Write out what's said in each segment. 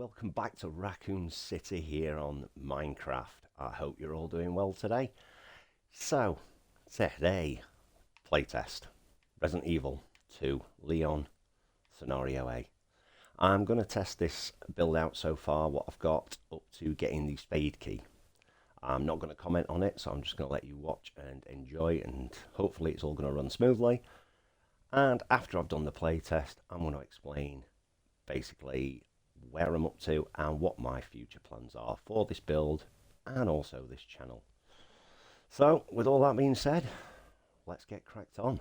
welcome back to Raccoon City here on Minecraft. I hope you're all doing well today. So, today, playtest. Resident Evil 2, Leon, Scenario A. I'm going to test this build out so far, what I've got up to getting the spade key. I'm not going to comment on it, so I'm just going to let you watch and enjoy, and hopefully it's all going to run smoothly. And after I've done the playtest, I'm going to explain basically where I'm up to and what my future plans are for this build and also this channel. So, with all that being said, let's get cracked on.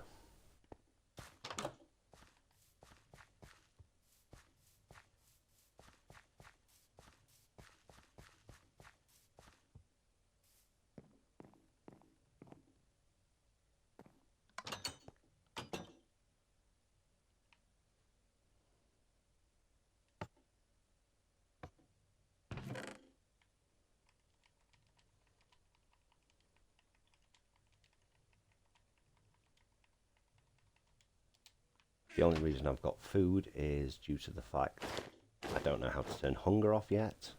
The only reason I've got food is due to the fact I don't know how to turn hunger off yet.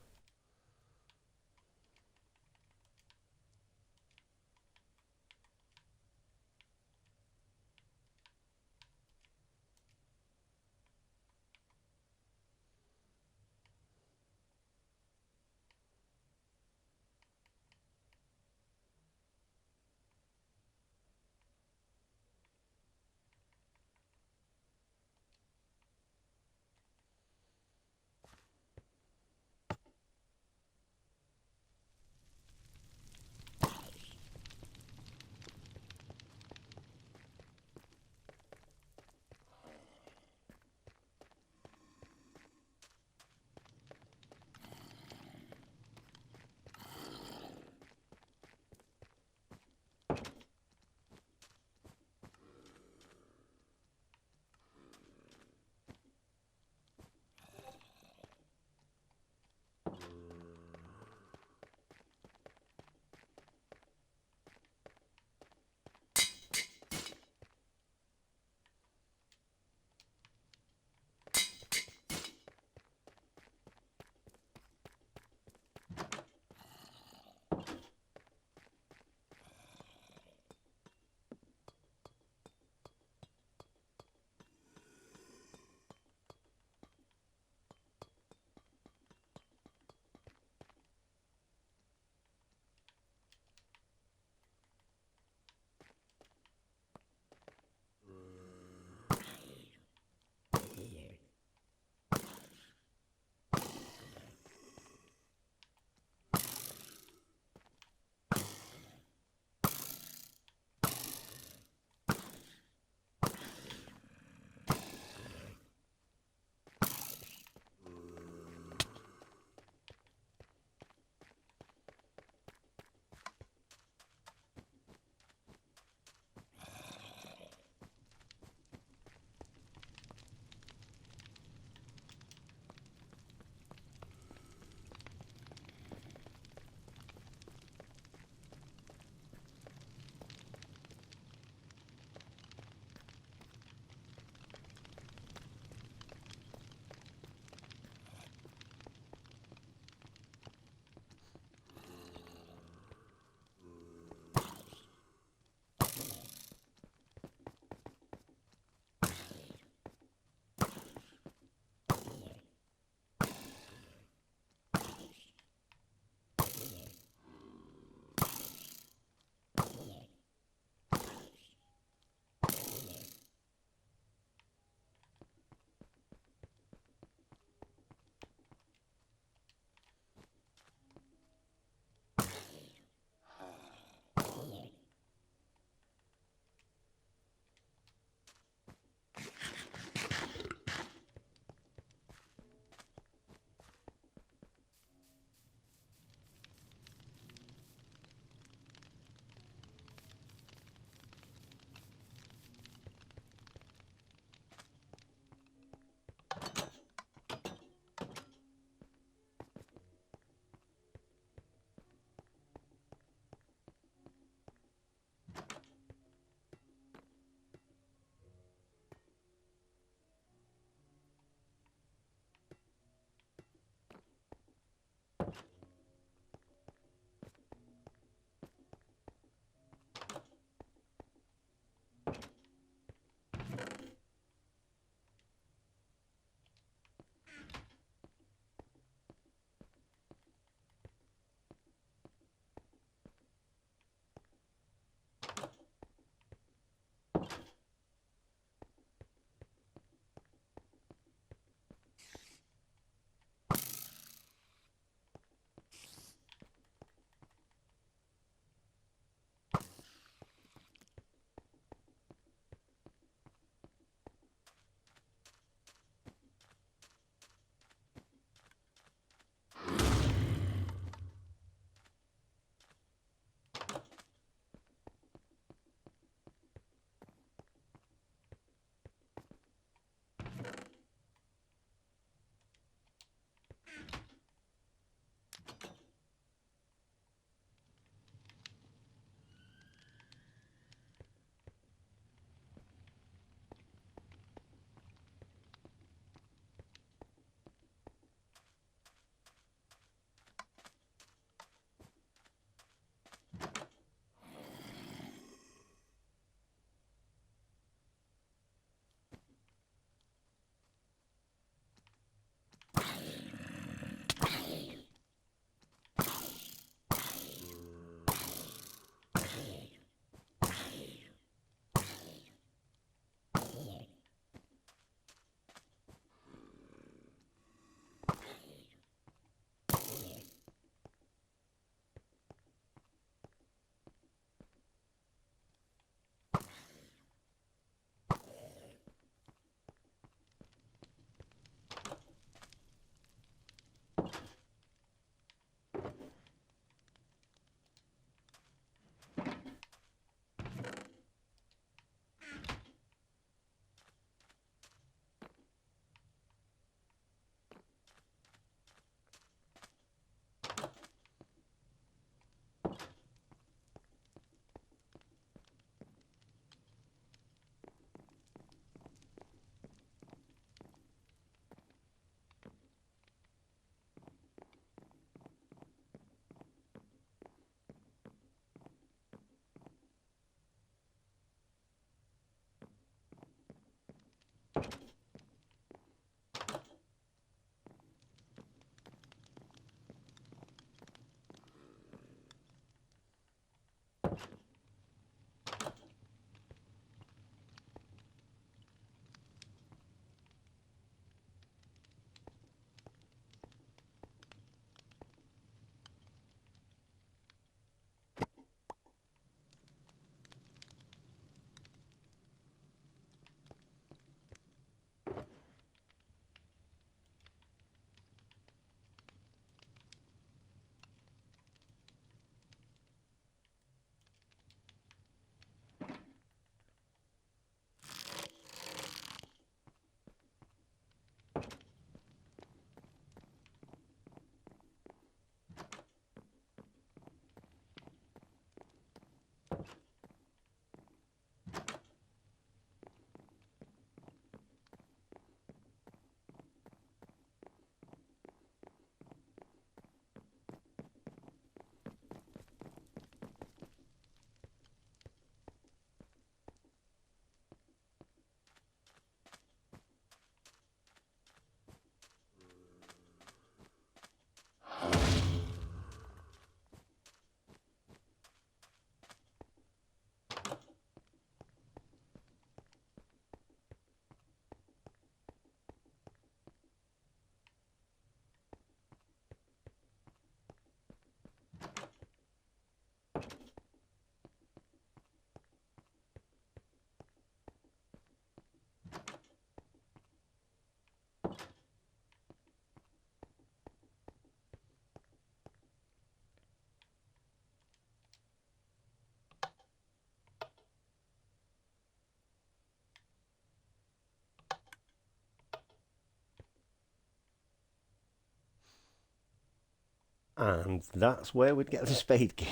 And that's where we'd get the spade key.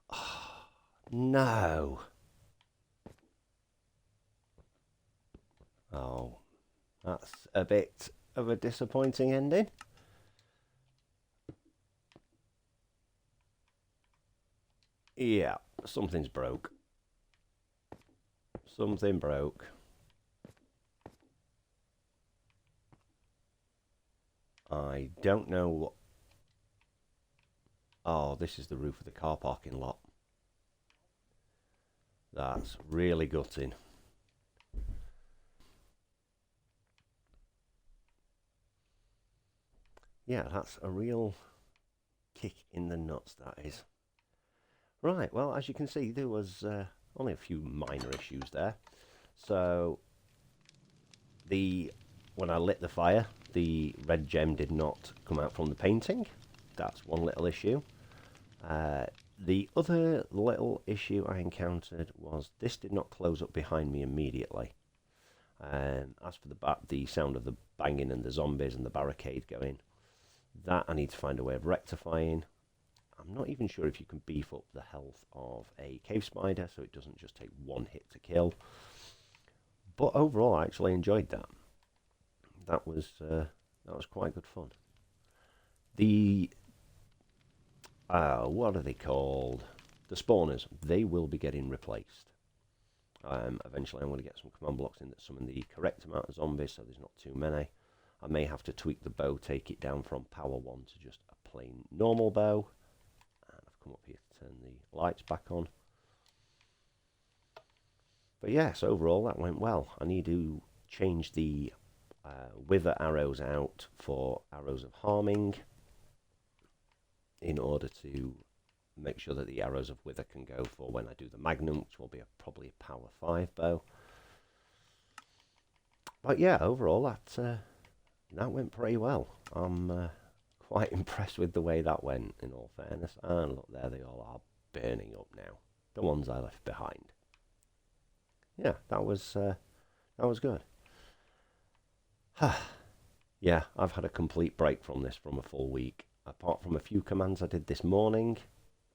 Oh, no. Oh, that's a bit of a disappointing ending. Yeah, something's broke. Something broke. I don't know what... Oh, this is the roof of the car parking lot. That's really gutting. Yeah, that's a real kick in the nuts, that is. Right, well, as you can see, there was only a few minor issues there. So, the when I lit the fire, the red gem did not come out from the painting. That's one little issue. The other little issue I encountered was this did not close up behind me immediately. As for the sound of the banging and the zombies and the barricade going, that I need to find a way of rectifying. I'm not even sure if you can beef up the health of a cave spider so it doesn't just take one hit to kill. But overall, I actually enjoyed that. That was quite good fun. The what are they called? The spawners. They will be getting replaced. Eventually, I'm going to get some command blocks in that summon the correct amount of zombies, so there's not too many. I may have to tweak the bow, take it down from power 1 to just a plain normal bow. And I've come up here to turn the lights back on. But yes, overall that went well. I need to change the wither arrows out for arrows of harming in order to make sure that the arrows of wither can go for when I do the magnum, which will be probably a power 5 bow. But yeah, overall that went pretty well. I'm quite impressed with the way that went, in all fairness. And look, there they all are burning up now. The ones I left behind. Yeah, that was good. Yeah, I've had a complete break from this from a full week. Apart from a few commands I did this morning,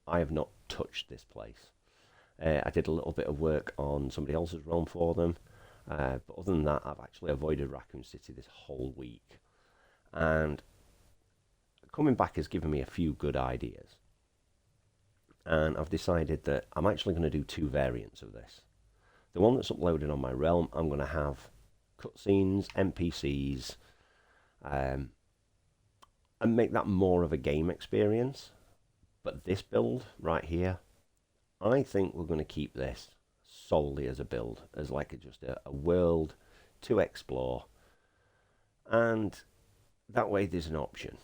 I have not touched this place. I did a little bit of work on somebody else's realm for them. But other than that, I've actually avoided Raccoon City this whole week. And coming back has given me a few good ideas. And I've decided that I'm actually going to do 2 variants of this. The one that's uploaded on my realm, I'm going to have cutscenes, NPCs, and make that more of a game experience. But this build right here, I think we're going to keep this solely as a build, as like just a world to explore. And that way there's an option.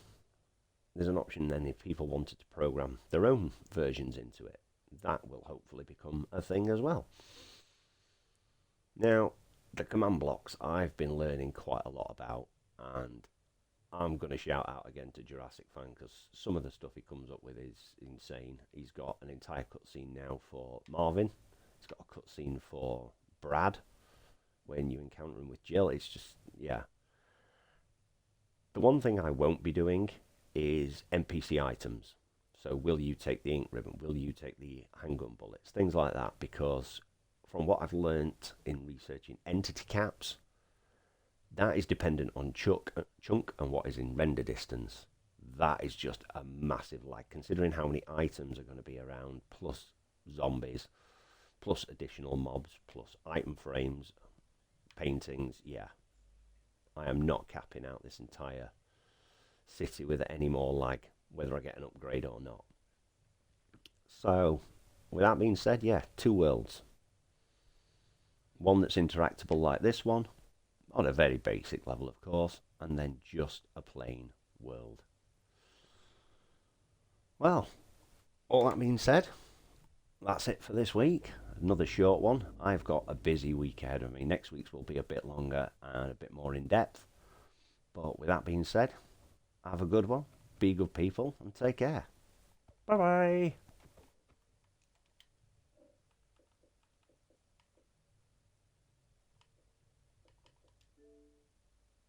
There's an option then if people wanted to program their own versions into it. That will hopefully become a thing as well. Now, the command blocks I've been learning quite a lot about, and I'm going to shout out again to Jurassic Fan because some of the stuff he comes up with is insane. He's got an entire cutscene now for Marvin. He's got a cutscene for Brad when you encounter him with Jill. It's just, yeah. The one thing I won't be doing is NPC items. So will you take the ink ribbon? Will you take the handgun bullets? Things like that, because from what I've learnt in researching entity caps, that is dependent on chunk and what is in render distance. That is just a massive lag, considering how many items are going to be around, plus zombies, plus additional mobs, plus item frames, paintings. Yeah, I am not capping out this entire city with any more lag, whether I get an upgrade or not. So, with that being said, yeah, 2 worlds. One that's interactable like this one, on a very basic level, of course, and then just a plain world. Well, all that being said, that's it for this week. Another short one. I've got a busy week ahead of me. Next week's will be a bit longer and a bit more in depth. But with that being said, have a good one, be good people, and take care. Bye bye.